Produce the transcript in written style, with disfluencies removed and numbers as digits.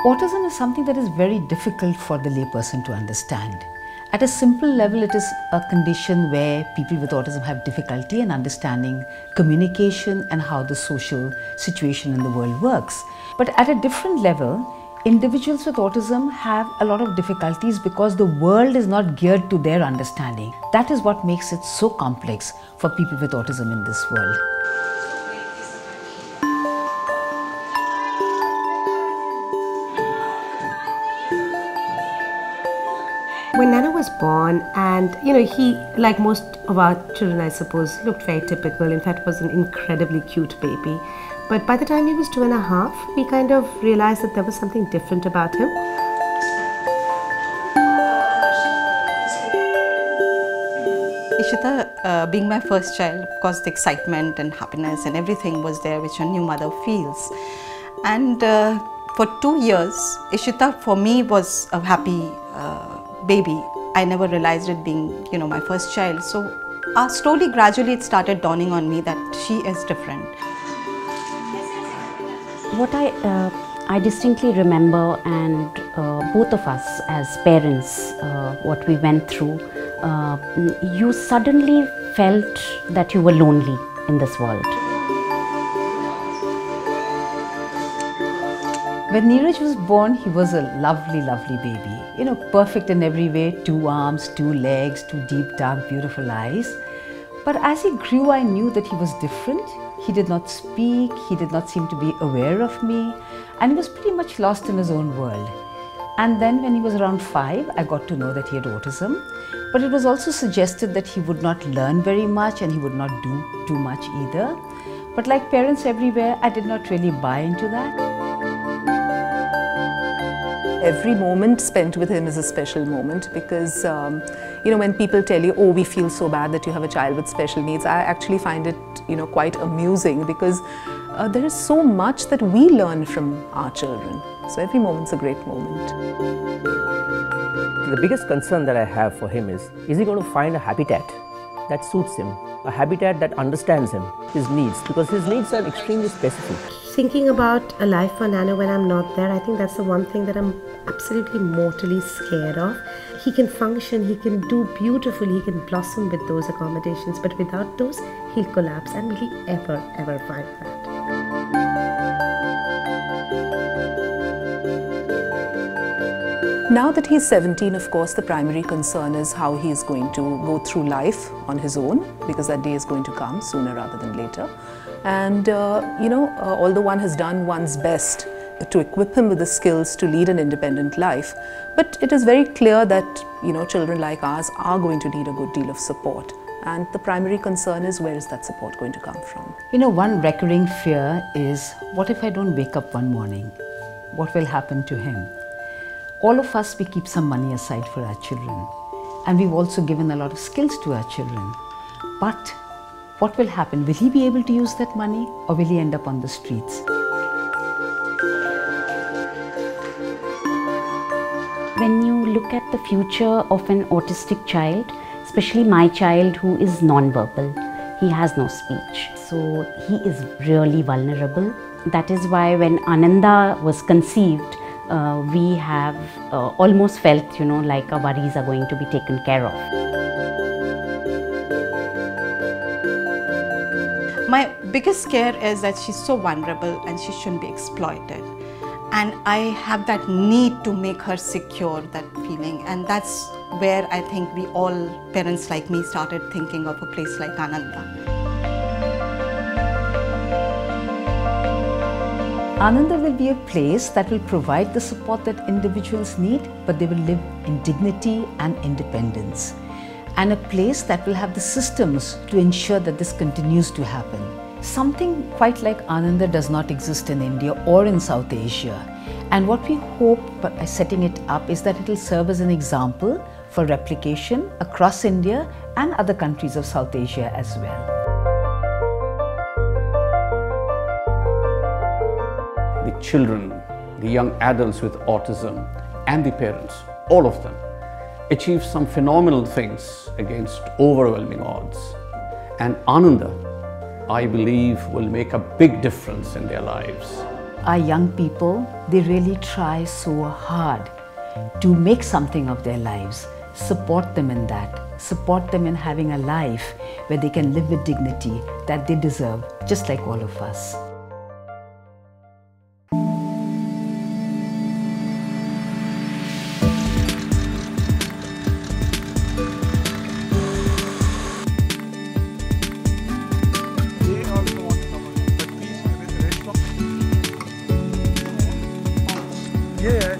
Autism is something that is very difficult for the layperson to understand. At a simple level, it is a condition where people with autism have difficulty in understanding communication and how the social situation in the world works. But at a different level, individuals with autism have a lot of difficulties because the world is not geared to their understanding. That is what makes it so complex for people with autism in this world. When Nana was born, and he, like most of our children, I suppose, looked very typical. In fact, was an incredibly cute baby. But by the time he was 2.5, we kind of realized that there was something different about him. Ishita, being my first child, of course, the excitement and happiness and everything was there which a new mother feels. And for 2 years, Ishita for me was a happy baby. I never realized it being, my first child. So slowly, gradually, it started dawning on me that she is different. What I distinctly remember, and both of us as parents, what we went through, you suddenly felt that you were lonely in this world. When Neeraj was born, he was a lovely, lovely baby. Perfect in every way, 2 arms, 2 legs, 2 deep, dark, beautiful eyes. But as he grew, I knew that he was different. He did not speak, he did not seem to be aware of me, and he was pretty much lost in his own world. And then when he was around 5, I got to know that he had autism. But it was also suggested that he would not learn very much and he would not do too much either. But like parents everywhere, I did not really buy into that. Every moment spent with him is a special moment because, when people tell you, oh, we feel so bad that you have a child with special needs, I actually find it, quite amusing because there is so much that we learn from our children. So every moment's a great moment. The biggest concern that I have for him is he going to find a habitat that suits him, a habitat that understands him, his needs, because his needs are extremely specific. Thinking about a life for Nana when I'm not there, I think that's the one thing that I'm absolutely mortally scared of. He can function, he can do beautifully, he can blossom with those accommodations, but without those, he'll collapse. And will he ever find that? Now that he's 17, of course, the primary concern is how he is going to go through life on his own, because that day is going to come sooner rather than later. And, although one has done one's best to equip him with the skills to lead an independent life, but it is very clear that, children like ours are going to need a good deal of support. And the primary concern is, where is that support going to come from? One recurring fear is, what if I don't wake up one morning? What will happen to him? All of us, we keep some money aside for our children. And we've also given a lot of skills to our children. But what will happen? Will he be able to use that money, or will he end up on the streets? When you look at the future of an autistic child, especially my child who is non-verbal, he has no speech. So he is really vulnerable. That is why when Ananda was conceived, we have almost felt, like our worries are going to be taken care of. My biggest scare is that she's so vulnerable and she shouldn't be exploited. And I have that need to make her secure, that feeling. And that's where I think we all, parents like me, started thinking of a place like Ananda. Ananda will be a place that will provide the support that individuals need, but they will live in dignity and independence. And a place that will have the systems to ensure that this continues to happen. Something quite like Ananda does not exist in India or in South Asia. And what we hope by setting it up is that it will serve as an example for replication across India and other countries of South Asia as well. The children, the young adults with autism, and the parents, all of them, achieve some phenomenal things against overwhelming odds. And Ananda, I believe, will make a big difference in their lives. our young people, they really try so hard to make something of their lives. Support them in that. Support them in having a life where they can live with dignity that they deserve, just like all of us. They also want to come on, but please, the rest of... Yeah,